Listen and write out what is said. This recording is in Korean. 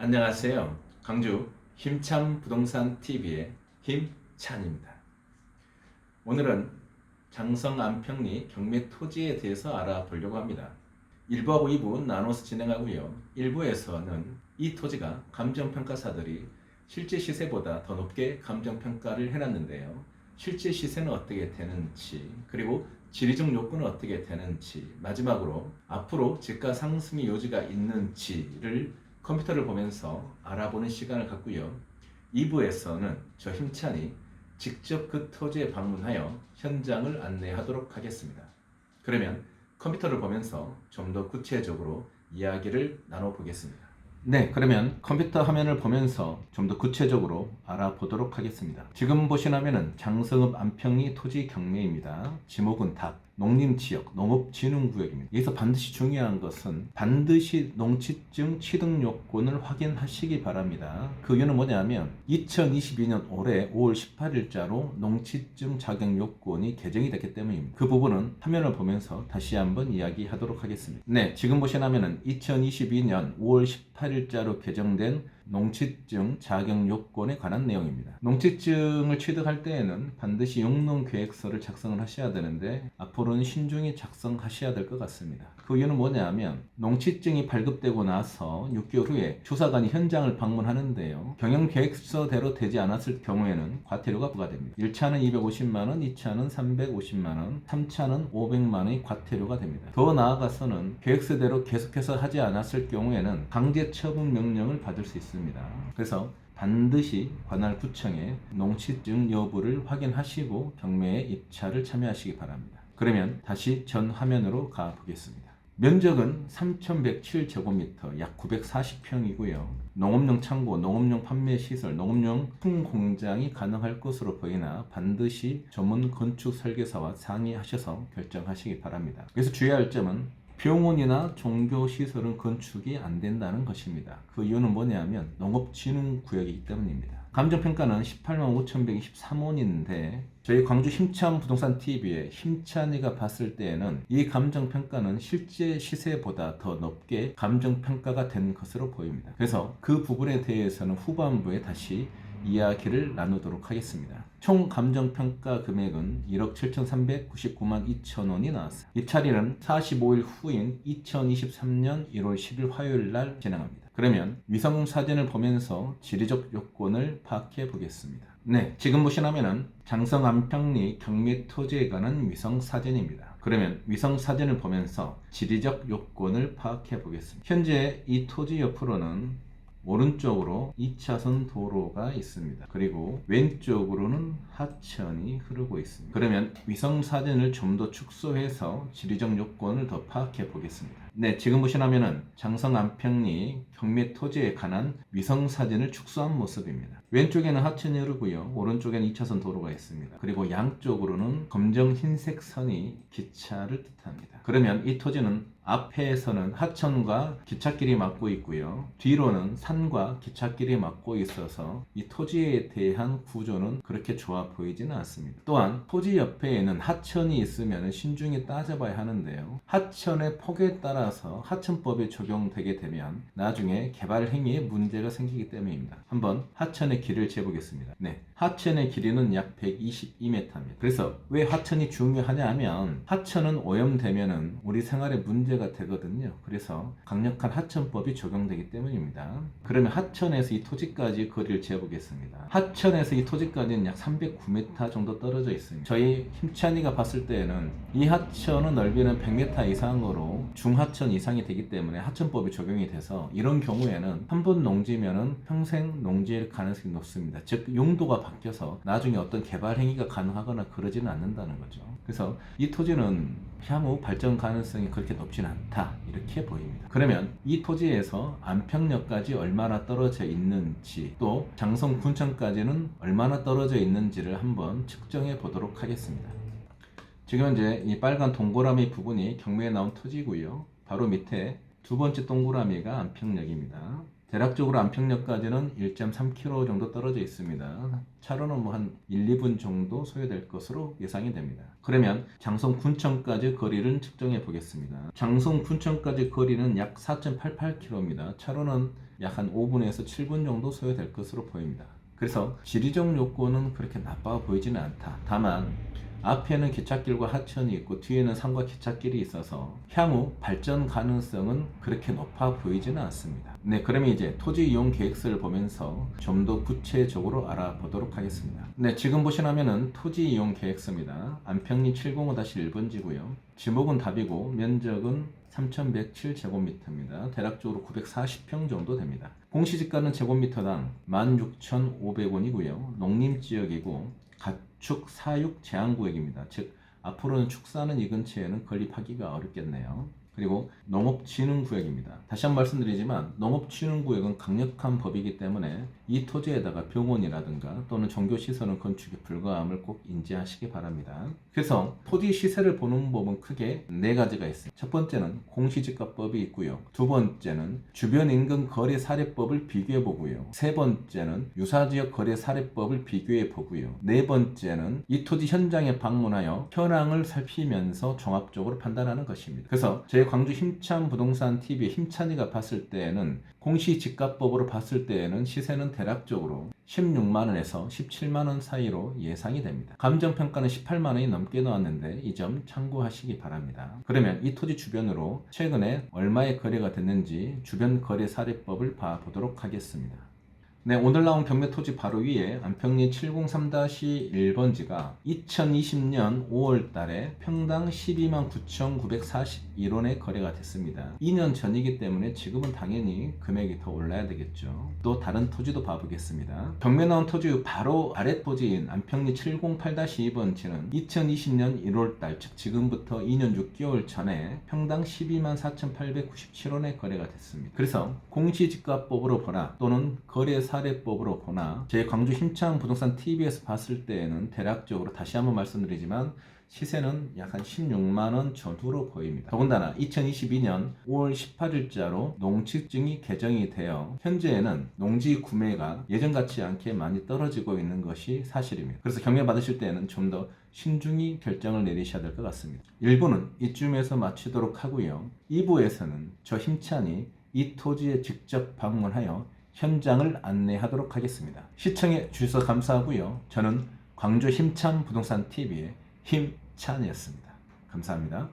안녕하세요. 광주 힘찬 부동산 TV의 힘찬입니다. 오늘은 장성 안평리 경매 토지에 대해서 알아보려고 합니다. 1부하고 2부 나눠서 진행하고요. 1부에서는 이 토지가 감정평가사들이 실제 시세보다 더 높게 감정평가를 해놨는데요. 실제 시세는 어떻게 되는지, 그리고 지리적 요건은 어떻게 되는지, 마지막으로 앞으로 집가 상승의 여지가 있는지를 컴퓨터를 보면서 알아보는 시간을 갖고요. 2부에서는 저 힘찬이 직접 그 토지에 방문하여 현장을 안내하도록 하겠습니다. 그러면 컴퓨터를 보면서 좀 더 구체적으로 이야기를 나눠보겠습니다. 네, 그러면 컴퓨터 화면을 보면서 좀 더 구체적으로 알아보도록 하겠습니다. 지금 보신 화면은 장성읍 안평리 토지 경매입니다. 지목은 닭, 농림지역, 농업진흥구역입니다. 여기서 반드시 중요한 것은 반드시 농취증 취득 요건을 확인하시기 바랍니다. 그 이유는 뭐냐면 2022년 올해 5월 18일자로 농취증 자격 요건이 개정이 됐기 때문입니다. 그 부분은 화면을 보면서 다시 한번 이야기하도록 하겠습니다. 네, 지금 보신 화면은 2022년 5월 18일자로 개정된 농취증 자격 요건에 관한 내용입니다. 농취증을 취득할 때에는 반드시 용농계획서를 작성을 하셔야 되는데 앞으로는 신중히 작성하셔야 될 것 같습니다. 그 이유는 뭐냐면 농취증이 발급되고 나서 6개월 후에 주사관이 현장을 방문하는데요. 경영계획서대로 되지 않았을 경우에는 과태료가 부과됩니다. 1차는 250만원, 2차는 350만원, 3차는 500만원의 과태료가 됩니다. 더 나아가서는 계획서대로 계속해서 하지 않았을 경우에는 강제 처분 명령을 받을 수 있습니다. 그래서 반드시 관할 구청에 농취증 여부를 확인하시고 경매에 입찰을 참여하시기 바랍니다. 그러면 다시 전 화면으로 가보겠습니다. 면적은 3,107제곱미터, 약 940평이고요. 농업용 창고, 농업용 판매시설, 농업용 풍공장이 가능할 것으로 보이나 반드시 전문 건축 설계사와 상의하셔서 결정하시기 바랍니다. 그래서 주의할 점은 병원이나 종교시설은 건축이 안 된다는 것입니다. 그 이유는 뭐냐면 농업진흥구역이기 때문입니다. 감정평가는 185,123원인데 저희 광주 힘찬 부동산 TV에 힘찬이가 봤을 때에는 이 감정평가는 실제 시세보다 더 높게 감정평가가 된 것으로 보입니다. 그래서 그 부분에 대해서는 후반부에 다시 이야기를 나누도록 하겠습니다. 총 감정평가 금액은 1억 7,399만 2천원이 나왔어요. 입찰일은 45일 후인 2023년 1월 10일 화요일 날 진행합니다. 그러면 위성사진을 보면서 지리적 요건을 파악해 보겠습니다. 네, 지금 보신 화면은 장성 안평리 경매 토지에 관한 위성사진입니다. 그러면 위성사진을 보면서 지리적 요건을 파악해 보겠습니다. 현재 이 토지 옆으로는 오른쪽으로 2차선 도로가 있습니다. 그리고 왼쪽으로는 하천이 흐르고 있습니다. 그러면 위성사진을 좀 더 축소해서 지리적 요건을 더 파악해 보겠습니다. 네, 지금 보신 화면은 장성 안평리 경매 토지에 관한 위성사진을 축소한 모습입니다. 왼쪽에는 하천이 흐르고요. 오른쪽에는 2차선 도로가 있습니다. 그리고 양쪽으로는 검정 흰색 선이 기차를 뜻합니다. 그러면 이 토지는 앞에서는 하천과 기찻길이 막고 있고요. 뒤로는 산과 기찻길이 막고 있어서 이 토지에 대한 구조는 그렇게 좋아 보이지는 않습니다. 또한 토지 옆에는 하천이 있으면 신중히 따져봐야 하는데요. 하천의 폭에 따라서 하천법이 적용되게 되면 나중에 개발 행위에 문제가 생기기 때문입니다. 한번 하천의 길이를 재보겠습니다. 네, 하천의 길이는 약 122m입니다. 그래서 왜 하천이 중요하냐 하면 하천은 오염되면 우리 생활에 문제가 되거든요. 그래서 강력한 하천법이 적용되기 때문입니다. 그러면 하천에서 이 토지까지 거리를 재보겠습니다. 하천에서 이 토지까지는 약 309m 정도 떨어져 있습니다. 저희 힘찬이가 봤을 때에는 이 하천은 넓이는 100m 이상으로 중하천 이상이 되기 때문에 하천법이 적용이 돼서 이런 경우에는 한 번 농지면은 평생 농지일 가능성이 높습니다. 즉 용도가 바뀌어서 나중에 어떤 개발 행위가 가능하거나 그러지는 않는다는 거죠. 그래서 이 토지는 향후 발전 가능성이 그렇게 높지는 않다 이렇게 보입니다. 그러면 이 토지에서 안평역까지 얼마나 떨어져 있는지 또 장성 군청까지는 얼마나 떨어져 있는지를 한번 측정해 보도록 하겠습니다. 지금 현재 이 빨간 동그라미 부분이 경매에 나온 토지고요. 바로 밑에 두 번째 동그라미가 안평역입니다. 대략적으로 안평역까지는 1.3km 정도 떨어져 있습니다. 차로는 뭐 한 1, 2분 정도 소요될 것으로 예상이 됩니다. 그러면 장성 군청까지 거리를 측정해 보겠습니다. 장성 군청까지 거리는 약 4.88km입니다. 차로는 약 한 5분에서 7분 정도 소요될 것으로 보입니다. 그래서 지리적 요건은 그렇게 나빠 보이지는 않다. 다만 앞에는 기찻길과 하천이 있고 뒤에는 산과 기찻길이 있어서 향후 발전 가능성은 그렇게 높아 보이지는 않습니다. 네, 그러면 이제 토지 이용 계획서를 보면서 좀 더 구체적으로 알아보도록 하겠습니다. 네, 지금 보시면은 토지 이용 계획서입니다. 안평리 705-1번지고요. 지목은 답이고 면적은 3,107제곱미터입니다. 대략적으로 940평 정도 됩니다. 공시지가는 제곱미터당 16,500원이고요. 농림지역이고 가축 사육 제한구역입니다. 즉 앞으로는 축사는 이 근처에는 건립하기가 어렵겠네요. 그리고 농업진흥구역입니다. 다시 한번 말씀드리지만 농업진흥구역은 강력한 법이기 때문에 이 토지에다가 병원이라든가 또는 종교시설은 건축이 불가함을 꼭 인지하시기 바랍니다. 그래서 토지 시세를 보는 법은 크게 4가지가 있습니다. 첫 번째는 공시지가법이 있고요. 두 번째는 주변 인근 거래 사례법을 비교해 보고요. 세 번째는 유사지역 거래 사례법을 비교해 보고요. 네 번째는 이 토지 현장에 방문하여 현황을 살피면서 종합적으로 판단하는 것입니다. 그래서 저희 광주 힘찬 부동산 TV의 힘찬이가 봤을 때에는 공시지가법으로 봤을 때에는 시세는 대략적으로 16만원에서 17만원 사이로 예상이 됩니다. 감정평가는 18만원이 넘게 나왔는데 이 점 참고하시기 바랍니다. 그러면 이 토지 주변으로 최근에 얼마의 거래가 됐는지 주변 거래 사례법을 봐보도록 하겠습니다. 네, 오늘 나온 경매 토지 바로 위에 안평리 703-1번지가 2020년 5월 달에 평당 129,941원에 거래가 됐습니다. 2년 전이기 때문에 지금은 당연히 금액이 더 올라야 되겠죠. 또 다른 토지도 봐보겠습니다. 경매 나온 토지 바로 아래 토지인 안평리 708-2번지는 2020년 1월 달, 즉 지금부터 2년 6개월 전에 평당 124,897원에 거래가 됐습니다. 그래서 공시지가법으로 보나 또는 거래 사례법으로 보나 제 광주 힘찬 부동산 TV에서 봤을 때에는 대략적으로 다시 한번 말씀드리지만 시세는 약 한 16만원 전후로 보입니다. 더군다나 2022년 5월 18일자로 농지증이 개정이 되어 현재에는 농지 구매가 예전 같지 않게 많이 떨어지고 있는 것이 사실입니다. 그래서 경매 받으실 때는 좀 더 신중히 결정을 내리셔야 될 것 같습니다. 1부는 이쯤에서 마치도록 하고요. 2부에서는 저 힘찬이 이 토지에 직접 방문하여 현장을 안내하도록 하겠습니다. 시청해 주셔서 감사하고요. 저는 광주 힘찬 부동산 TV의 힘찬이었습니다. 감사합니다.